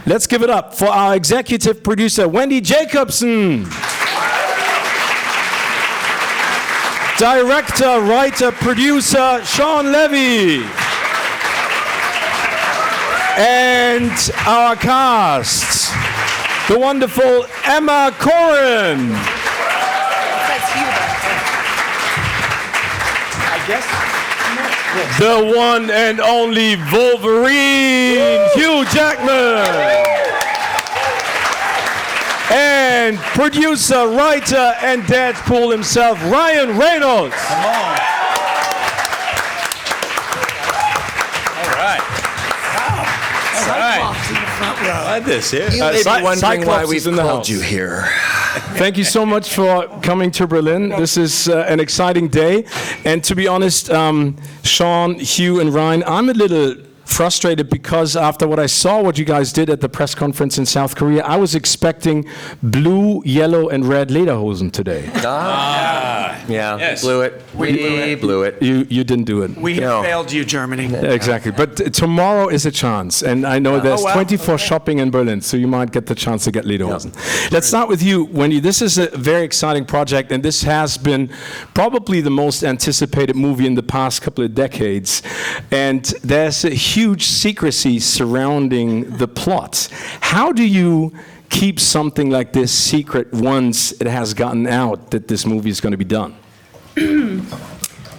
Let's give it up for our executive producer, Wendy Jacobson. Director, writer, producer, Shawn Levy. And our cast, the wonderful Emma Corrin. I guess. The one and only Wolverine, Hugh Jackman. And producer, writer, and Deadpool himself, Reynolds. Come on. All right. Cyclops in the front row. I like this here. You may be wondering why we've in the called house. you here. Thank you so much for coming to Berlin. This is an exciting day. And to be honest, Shawn, Hugh, and Ryan, I'm a little frustrated because after what I saw what you guys did at the press conference in South Korea, I was expecting blue, yellow, and red lederhosen today. Yeah, Yes. blew it. We blew it. You didn't do it. We have failed you, Germany. Exactly. But tomorrow is a chance. And I know there's 24 shopping in Berlin, so you might get the chance to get lederhosen. Let's start with you, Wendy. This is a very exciting project, and this has been probably the most anticipated movie in the past couple of decades. And there's a huge secrecy surrounding the plot. How do you keep something like this secret once it has gotten out that this movie is going to be done?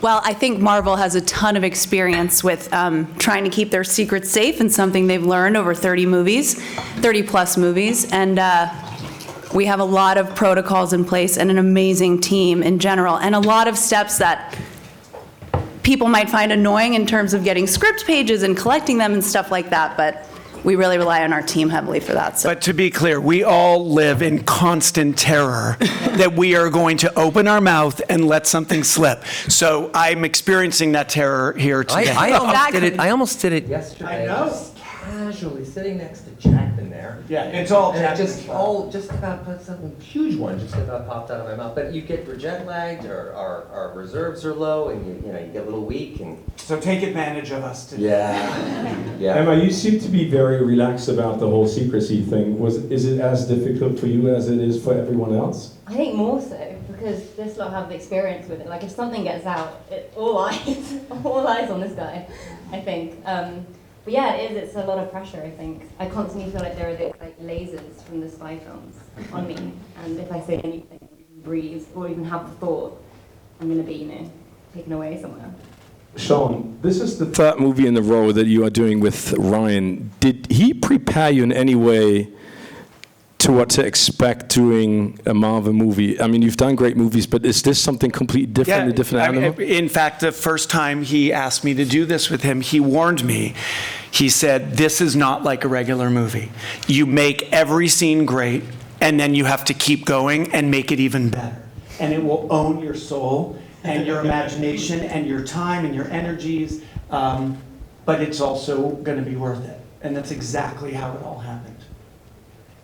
Well, I think Marvel has a ton of experience with trying to keep their secrets safe, and something they've learned over 30 plus movies. And we have a lot of protocols in place and an amazing team in general, and a lot of steps that people might find annoying in terms of getting script pages and collecting them and stuff like that, but we really rely on our team heavily for that. So. But to be clear, we all live in constant terror that we are going to open our mouth and let something slip. So I'm experiencing that terror here today. I almost did it yesterday. I know. Just casually sitting next to Jackman there. Yeah, it's all And it Jackman's just about put something huge one just about popped out of my mouth. But you get jet lagged, or our reserves are low, and you get a little weak, and So take advantage of us today. yeah. Emma, you seem to be very relaxed about the whole secrecy thing. Is it as difficult for you as it is for everyone else? I think more so, because this lot have experience with it. Like, if something gets out, all eyes on this guy, I think. But yeah, it's a lot of pressure, I think. I constantly feel like there are these, lasers from the spy films on me, and if I say anything, breathe, or even have the thought, I'm going to be, taken away somewhere. Shawn, this is the third movie in a row that you are doing with Ryan. Did he prepare you in any way to what to expect doing a Marvel movie? I mean, you've done great movies, but is this something completely different, a different animal? In fact, the first time he asked me to do this with him, he warned me. He said, this is not like a regular movie. You make every scene great, and then you have to keep going and make it even better. And it will own your soul and your imagination and your time and your energies, but it's also going to be worth it. And that's exactly how it all happened.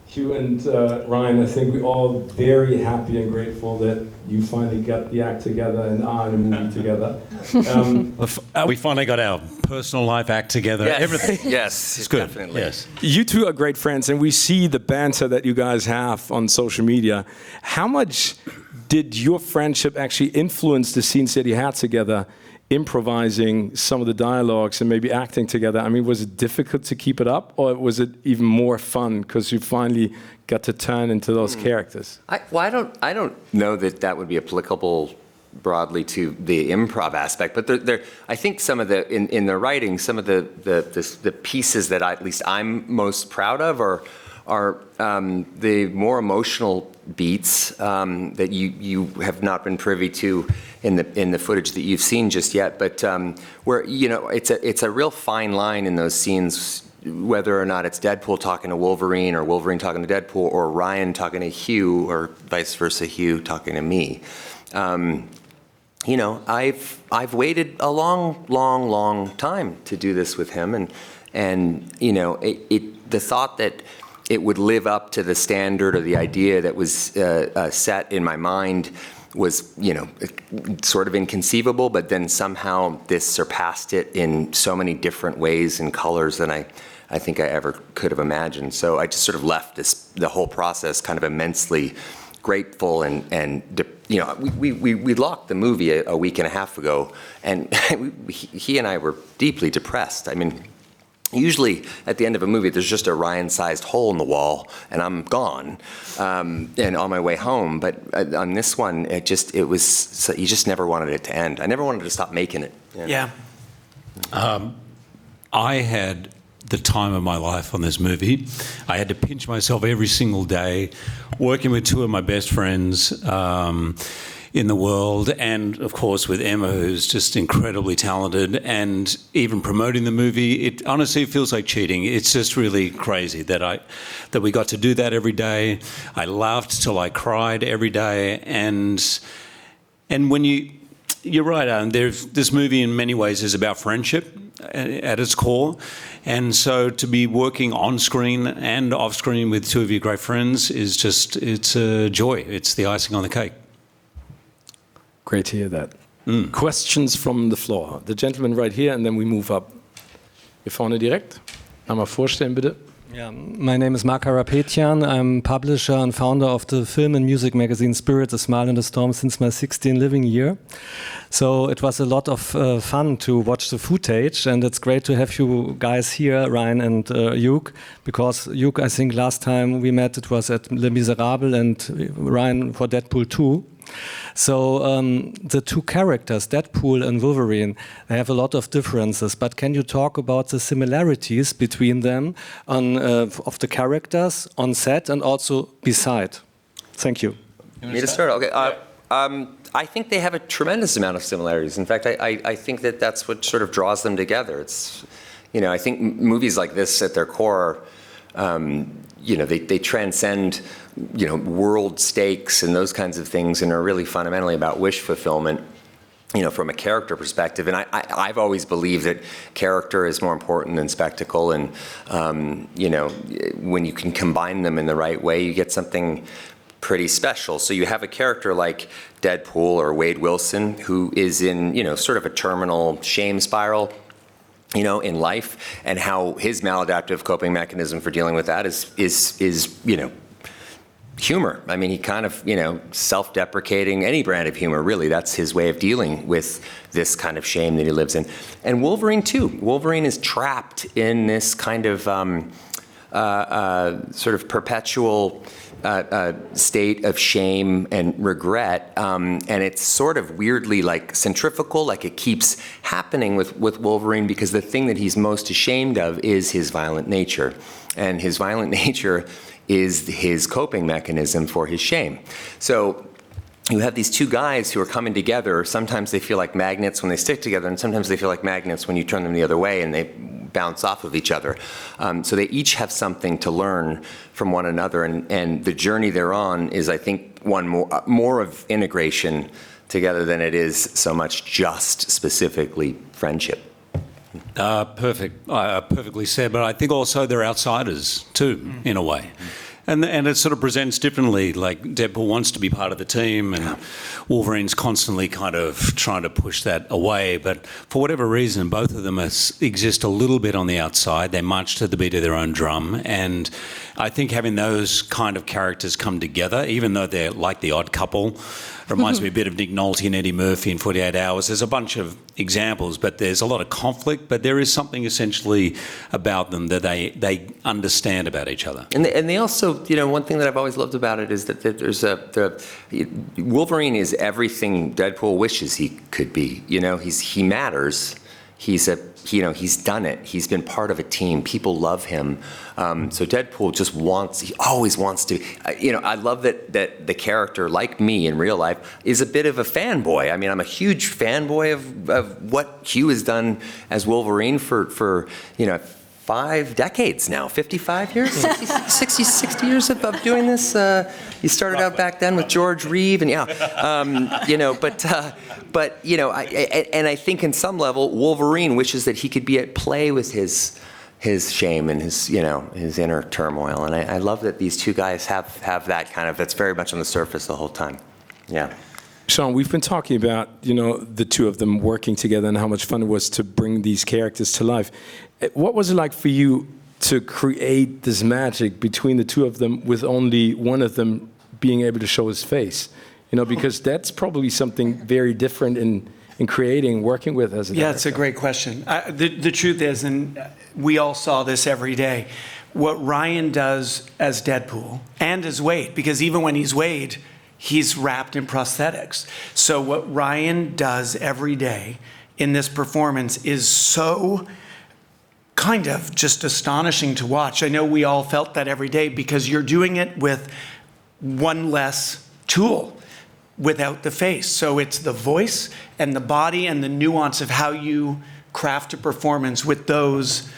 Hugh and Ryan, I think we're all very happy and grateful that you finally got the act together and are in a movie together. We finally got our personal life act together. Yes. Everything. Yes, It's good. definitely. Yes. You two are great friends, and we see the banter that you guys have on social media. How much did your friendship actually influence the scenes that you had together, improvising some of the dialogues and maybe acting together? I mean, was it difficult to keep it up, or was it even more fun because you finally got to turn into those characters? I don't know that would be applicable broadly to the improv aspect, but I think some of the in the writing, some of the pieces that at least I'm most proud of are the more emotional beats that you have not been privy to in the footage that you've seen just yet, but where it's a real fine line in those scenes, whether or not it's Deadpool talking to Wolverine or Wolverine talking to Deadpool or Ryan talking to Hugh or vice versa, Hugh talking to me. I've waited a long time to do this with him, and the thought that it would live up to the standard or the idea that was set in my mind was, sort of inconceivable, but then somehow this surpassed it in so many different ways and colors than I I think I ever could have imagined. So I just sort of left the whole process kind of immensely grateful and we locked the movie a week and a half ago, and he and I were deeply depressed. I mean, usually at the end of a movie, there's just a Ryan-sized hole in the wall, and I'm gone and on my way home. But on this one, you just never wanted it to end. I never wanted to stop making it. Yeah. I had the time of my life on this movie. I had to pinch myself every single day, working with two of my best friends in the world, and of course with Emma, who's just incredibly talented, and even promoting the movie. It honestly feels like cheating. It's just really crazy that we got to do that every day. I laughed till I cried every day, and when you're right, this movie in many ways is about friendship at its core. And so to be working on screen and off screen with two of your great friends it's a joy. It's the icing on the cake. Great to hear that. Questions from the floor. The gentleman right here, and then we move up. Hier vorne direkt. Einmal vorstellen, bitte. Yeah, my name is Mark Harapetian. I'm publisher and founder of the film and music magazine Spirit, A Smile in the Storm since my 16th living year. So it was a lot of fun to watch the footage, and it's great to have you guys here, Ryan and Hugh, because Hugh, I think last time we met it was at Les Miserables, and Ryan for Deadpool 2. So the two characters, Deadpool and Wolverine, they have a lot of differences, but can you talk about the similarities between them of the characters on set and also beside? Thank you. Me to start? Okay. I think they have a tremendous amount of similarities. In fact, I think that's what sort of draws them together. It's, I think movies like this at their core, they transcend, world stakes and those kinds of things, and are really fundamentally about wish fulfillment, from a character perspective. And I've always believed that character is more important than spectacle. And, when you can combine them in the right way, you get something pretty special. So you have a character like Deadpool or Wade Wilson, who is in, sort of a terminal shame spiral, in life, and how his maladaptive coping mechanism for dealing with that is humor. I mean, he kind of, self-deprecating, any brand of humor, really. That's his way of dealing with this kind of shame that he lives in. And Wolverine, too. Wolverine is trapped in this kind of sort of perpetual state of shame and regret, and it's sort of weirdly like centrifugal, like it keeps happening with Wolverine, because the thing that he's most ashamed of is his violent nature, and his violent nature is his coping mechanism for his shame. So you have these two guys who are coming together. Sometimes they feel like magnets when they stick together, and sometimes they feel like magnets when you turn them the other way and they bounce off of each other. So they each have something to learn from one another, and the journey they're on is, I think, one more of integration together than it is so much just specifically friendship. Perfectly said, but I think also they're outsiders too, in a way. And it sort of presents differently, like Deadpool wants to be part of the team, and Wolverine's constantly kind of trying to push that away. But for whatever reason, both of them exist a little bit on the outside. They march to the beat of their own drum. And I think having those kind of characters come together, even though they're like the odd couple, reminds me a bit of Nick Nolte and Eddie Murphy in 48 Hours. There's a bunch of examples, but there's a lot of conflict, but there is something essentially about them that they understand about each other. And they also, one thing that I've always loved about it is that there's Wolverine is everything Deadpool wishes he could be. He matters. He's done it. He's been part of a team. People love him. So Deadpool he always wants to, I love that the character, like me in real life, is a bit of a fanboy. I mean, I'm a huge fanboy of what Hugh has done as Wolverine for 5 decades now, 55 years, 60 years of doing this. He started out back then with George Reeve, and I think in some level, Wolverine wishes that he could be at play with his shame and his inner turmoil. And I love that these two guys have that kind of, that's very much on the surface the whole time. Yeah. Shawn, we've been talking about, the two of them working together and how much fun it was to bring these characters to life. What was it like for you to create this magic between the two of them with only one of them being able to show his face? You know, because that's probably something very different in creating, working with as a director. It's a great question. The truth is, and we all saw this every day, what Ryan does as Deadpool and as Wade, because even when he's Wade, he's wrapped in prosthetics. So what Ryan does every day in this performance is so kind of just astonishing to watch. I know we all felt that every day because you're doing it with one less tool without the face. So it's the voice and the body and the nuance of how you craft a performance with those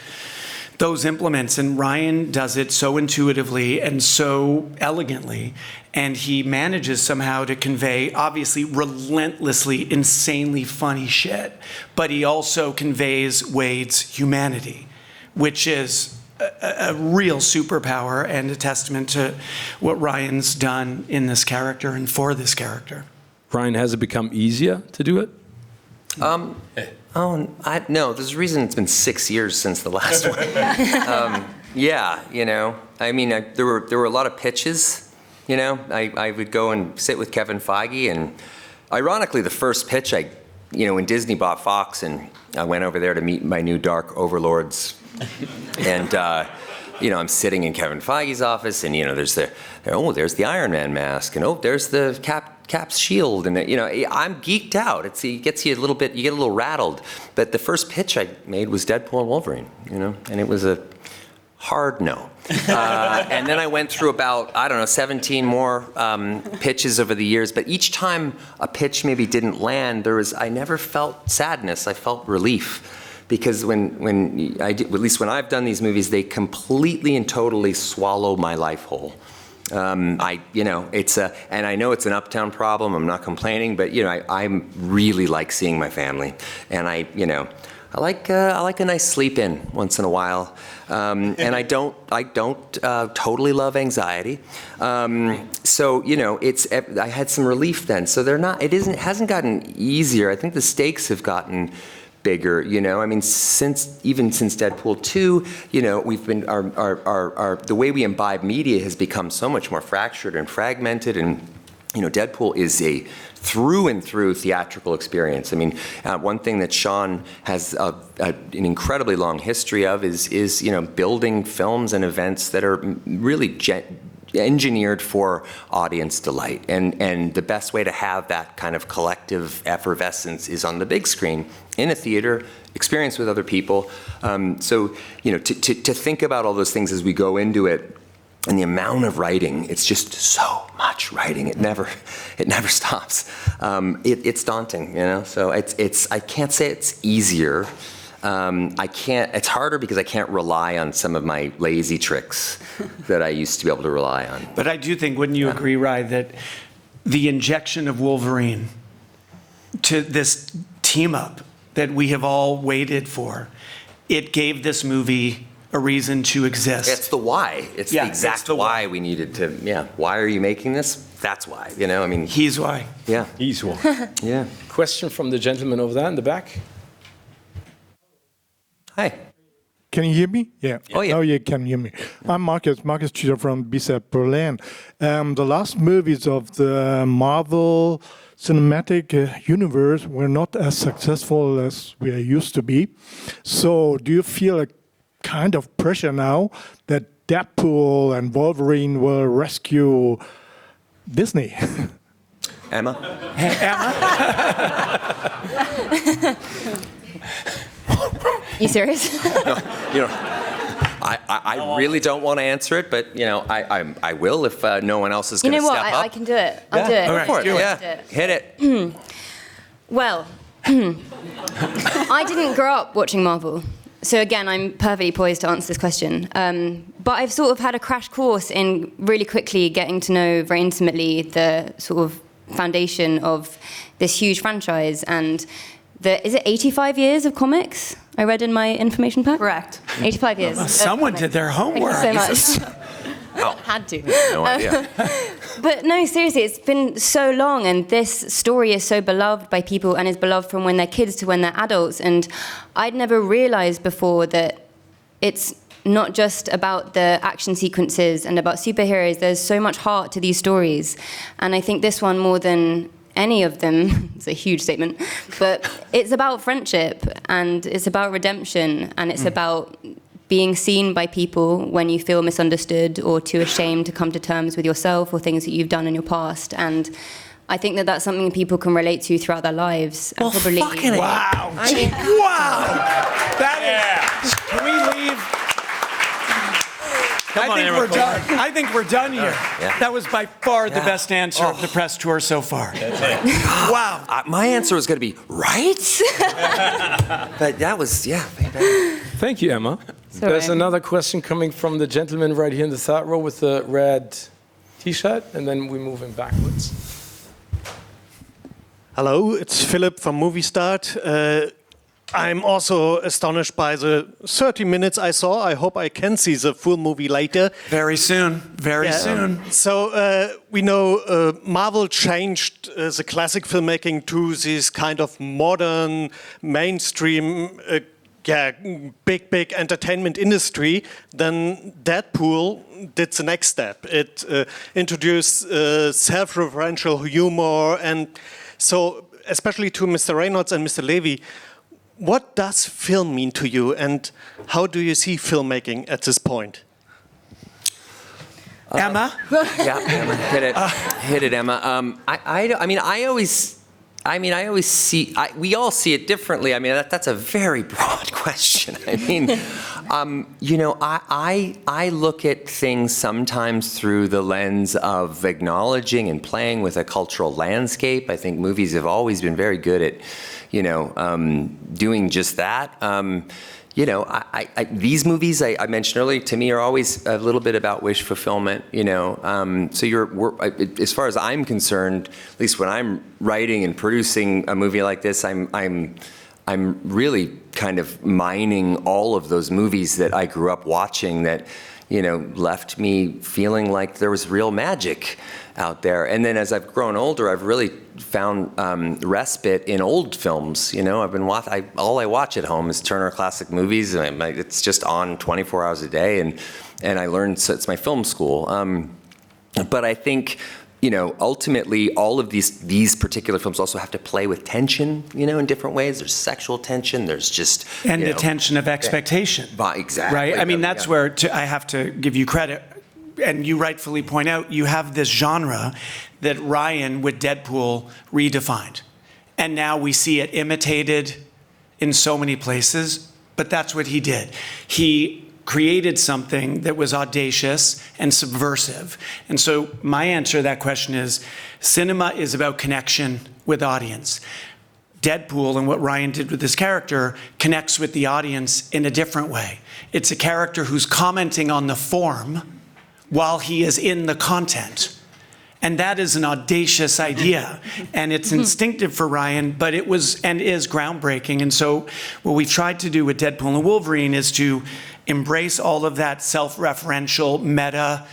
implements. And Ryan does it so intuitively and so elegantly. And he manages somehow to convey, obviously, relentlessly, insanely funny shit. But he also conveys Wade's humanity, which is a real superpower and a testament to what Ryan's done in this character and for this character. Ryan, has it become easier to do it? No, there's a reason it's been 6 years since the last one. Yeah, you know, I mean, there were a lot of pitches, you know. I would go and sit with Kevin Feige, and ironically, the first pitch, when Disney bought Fox, and I went over there to meet my new dark overlords, and I'm sitting in Kevin Feige's office, and there's the Iron Man mask, and there's the Cap's shield, and I'm geeked out. It gets you you get a little rattled. But the first pitch I made was Deadpool and Wolverine, and it was a hard no. And then I went through about 17 more pitches over the years. But each time a pitch maybe didn't land, I never felt sadness. I felt relief. Because at least when I've done these movies, they completely and totally swallow my life whole. And I know it's an uptown problem. I'm not complaining, but I really like seeing my family, and I like a nice sleep in once in a while. And I don't totally love anxiety. So I had some relief then. So it hasn't gotten easier. I think the stakes have gotten bigger, I mean, since Deadpool 2, we've been the way we imbibe media has become so much more fractured and fragmented, and Deadpool is a through and through theatrical experience. I mean, one thing that Shawn has an incredibly long history of is building films and events that are really engineered for audience delight, and the best way to have that kind of collective effervescence is on the big screen in a theater, experience with other people. So to think about all those things as we go into it, and the amount of writing, it's just so much writing. It never stops. It's daunting, So I can't say it's easier. It's harder because I can't rely on some of my lazy tricks that I used to be able to rely on. But I do think, wouldn't you agree, Ry, that the injection of Wolverine to this team up that we have all waited for, it gave this movie a reason to exist. It's the why. It's the exact why we needed to, Why are you making this? That's why, I mean. He's why. Yeah. He's why. Yeah. Question from the gentleman over there in the back. Hi. Can you hear me? Yeah. Oh, yeah. Oh, you can hear me. I'm Marcus Tudor from BSEP Berlin. The last movies of the Marvel Cinematic Universe were not as successful as we used to be. So do you feel a kind of pressure now that Deadpool and Wolverine will rescue Disney? Emma? You serious? No, I really don't want to answer it, but I will if no one else is going to step up. You know what? I can do it. I'll do it. All right, Do yeah. it. Hit it. Well, I didn't grow up watching Marvel. So again, I'm perfectly poised to answer this question. But I've sort of had a crash course in really quickly getting to know very intimately the sort of foundation of this huge franchise. And is it 85 years of comics? I read in my information pack. Correct. 85 years. Someone did their homework. Thank you so much. Had to. No idea. But no, seriously, it's been so long, and this story is so beloved by people and is beloved from when they're kids to when they're adults. And I'd never realized before that it's not just about the action sequences and about superheroes. There's so much heart to these stories. And I think this one, more than any of them, it's a huge statement, but it's about friendship and it's about redemption and it's about being seen by people when you feel misunderstood or too ashamed to come to terms with yourself or things that you've done in your past. And I think that that's something people can relate to throughout their lives. Well, probably, fucking wow. Wow. That is, can we leave? I think we're done here. Yeah. That was by far the best answer of the press tour so far. Wow. My answer was going to be, right? But that was, Thank you, Emma. There's another question coming from the gentleman right here in the third row with the red T-shirt, and then we move him backwards. Hello, it's Philip from Movie Start. I'm also astonished by the 30 minutes I saw. I hope I can see the full movie later. Very soon. Very soon. So we know Marvel changed the classic filmmaking to this kind of modern, mainstream, big entertainment industry. Then Deadpool did the next step. It introduced self-referential humor, and so especially to Mr. Reynolds and Mr. Levy, what does film mean to you, and how do you see filmmaking at this point? Emma? Yeah, Emma, hit it, Emma. We all see it differently. I mean, that's a very broad question. I mean, I look at things sometimes through the lens of acknowledging and playing with a cultural landscape. I think movies have always been very good at, doing just that. These movies I mentioned earlier, to me, are always a little bit about wish fulfillment. So as far as I'm concerned, at least when I'm writing and producing a movie like this, I'm really kind of mining all of those movies that I grew up watching that, left me feeling like there was real magic out there. And then as I've grown older, I've really found respite in old films. I've been all I watch at home is Turner Classic Movies, and it's just on 24 hours a day, and I learned, so it's my film school. But I think, ultimately, all of these particular films also have to play with tension, in different ways. There's sexual tension. There's just the tension of expectation. Exactly. Right. I mean, that's where I have to give you credit. And you rightfully point out, you have this genre that Ryan with Deadpool redefined. And now we see it imitated in so many places, but that's what he did. He created something that was audacious and subversive. And so my answer to that question is, cinema is about connection with audience. Deadpool and what Ryan did with this character connects with the audience in a different way. It's a character who's commenting on the form while he is in the content. And that is an audacious idea. And it's instinctive for Ryan, but it was and is groundbreaking. And so what we've tried to do with Deadpool and Wolverine is to embrace all of that self-referential meta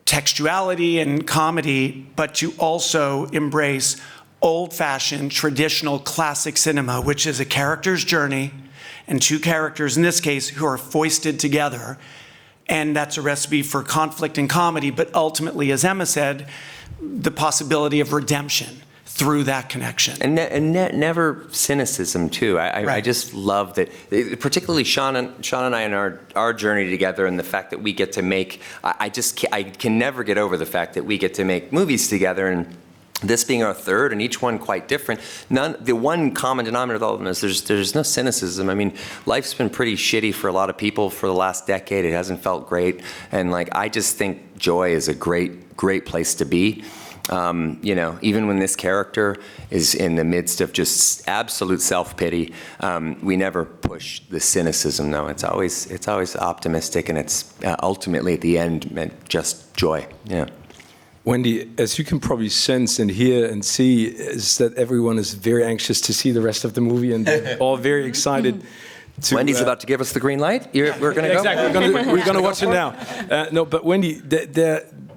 textuality and comedy, but to also embrace old-fashioned, traditional, classic cinema, which is a character's journey and two characters, in this case, who are foisted together. And that's a recipe for conflict and comedy, but ultimately, as Emma said, the possibility of redemption through that connection. And never cynicism, too. I just love that, particularly Shawn and I in our journey together, and the fact that we get to make, I can never get over the fact that we get to make movies together, and this being our third, and each one quite different. The one common denominator with all of them is there's no cynicism. I mean, life's been pretty shitty for a lot of people for the last decade. It hasn't felt great, and I just think joy is a great place to be. Even when this character is in the midst of just absolute self-pity, we never push the cynicism. No, it's always optimistic, and it's ultimately at the end meant just joy. Yeah. Wendy, as you can probably sense and hear and see, is that everyone is very anxious to see the rest of the movie, and they're all very excited. Wendy's about to give us the green light. We're going to go. Exactly. We're going to watch it now. No, but Wendy,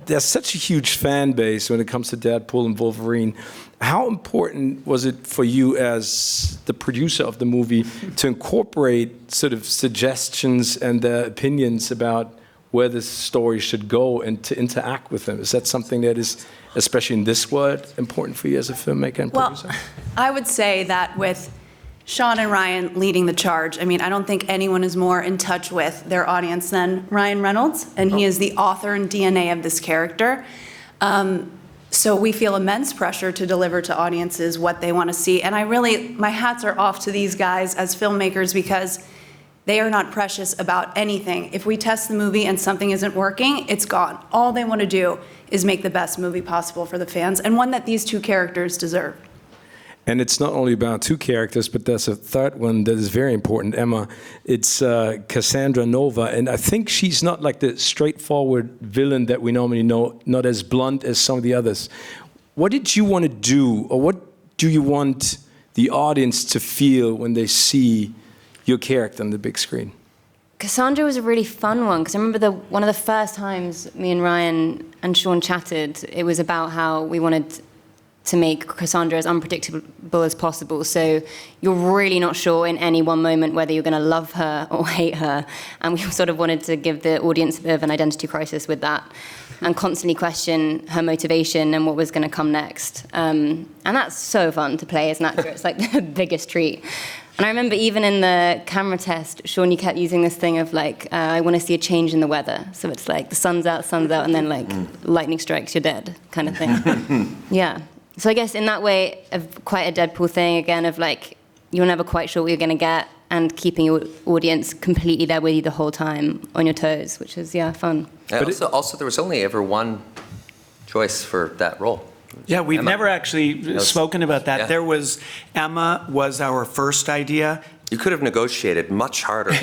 there's such a huge fan base when it comes to Deadpool and Wolverine. How important was it for you as the producer of the movie to incorporate sort of suggestions and their opinions about where this story should go and to interact with them? Is that something that is, especially in this world, important for you as a filmmaker and producer? Well, I would say that with Shawn and Ryan leading the charge, I mean, I don't think anyone is more in touch with their audience than Ryan Reynolds, and he is the author and DNA of this character. So we feel immense pressure to deliver to audiences what they want to see. And my hats are off to these guys as filmmakers because they are not precious about anything. If we test the movie and something isn't working, it's gone. All they want to do is make the best movie possible for the fans, and one that these two characters deserve. And it's not only about two characters, but there's a third one that is very important, Emma. It's Cassandra Nova, and I think she's not like the straightforward villain that we normally know, not as blunt as some of the others. What did you want to do, or what do you want the audience to feel when they see your character on the big screen? Cassandra was a really fun one, because I remember one of the first times me and Ryan and Shawn chatted, it was about how we wanted to make Cassandra as unpredictable as possible. So you're really not sure in any one moment whether you're going to love her or hate her. And we sort of wanted to give the audience a bit of an identity crisis with that and constantly question her motivation and what was going to come next. And that's so fun to play as an actor. It's like the biggest treat. And I remember even in the camera test, Shawn, you kept using this thing of like, I want to see a change in the weather. So it's like the sun's out, and then like lightning strikes, you're dead kind of thing. Yeah. So I guess in that way, quite a Deadpool thing, again, of like, you're never quite sure what you're going to get, and keeping your audience completely there with you the whole time, on your toes, which is, fun. But also, there was only ever one choice for that role. Yeah, we've Emma. never actually spoken about that. Yeah. Emma was our first idea. You could have negotiated much harder. No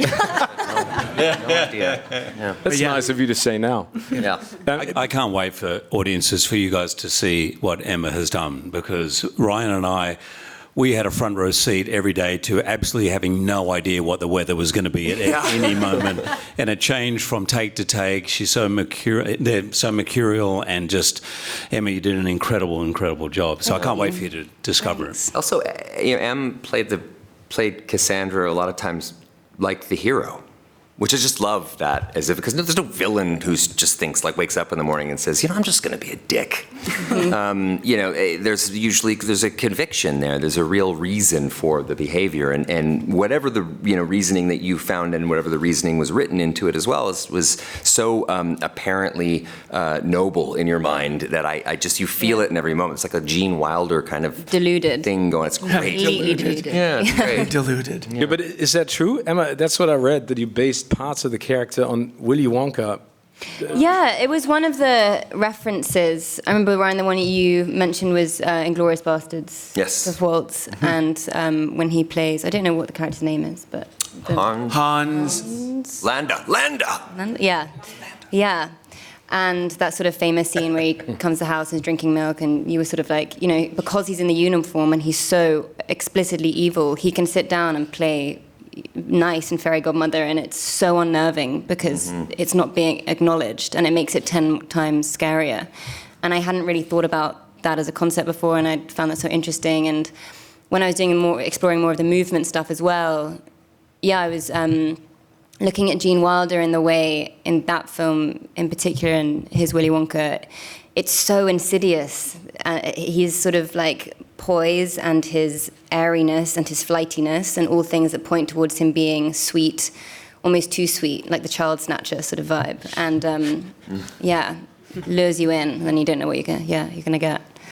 idea. Yeah. That's nice of you to say now. Yeah. I can't wait for audiences, for you guys to see what Emma has done, because Ryan and I, we had a front row seat every day to absolutely having no idea what the weather was going to be at any moment. And it changed from take to take. She's so mercurial, and just, Emma, you did an incredible job. So I can't wait for you to discover it. Also, Em played Cassandra a lot of times like the hero, which I just love that, as if, because there's no villain who just thinks, like, wakes up in the morning and says, I'm just going to be a dick. There's a conviction there. There's a real reason for the behavior, and whatever the reasoning that you found, and whatever the reasoning was written into it as well, was so apparently noble in your mind that you feel it in every moment. It's like a Gene Wilder kind of deluded thing going. It's great. Deluded. Yeah, it's great. Deluded. Yeah, but is that true, Emma? That's what I read, that you based parts of the character on Willy Wonka. Yeah, it was one of the references. I remember, Ryan, the one that you mentioned was Inglourious Bastards. Yes. Of Waltz. And when he plays, I don't know what the character's name is, but... Hans. Landa. Yeah. And that sort of famous scene where he comes to the house and is drinking milk, and you were sort of like, because he's in the uniform and he's so explicitly evil, he can sit down and play nice and fairy godmother, and it's so unnerving because it's not being acknowledged, and it makes it 10 times scarier. And I hadn't really thought about that as a concept before, and I found that so interesting. And when I was doing exploring more of the movement stuff as well, I was looking at Gene Wilder in the way, in that film in particular, and his Willy Wonka, it's so insidious. He's sort of like poise and his airiness and his flightiness, and all things that point towards him being sweet, almost too sweet, like the child snatcher sort of vibe. And lures you in, and then you don't know what you're gonna get.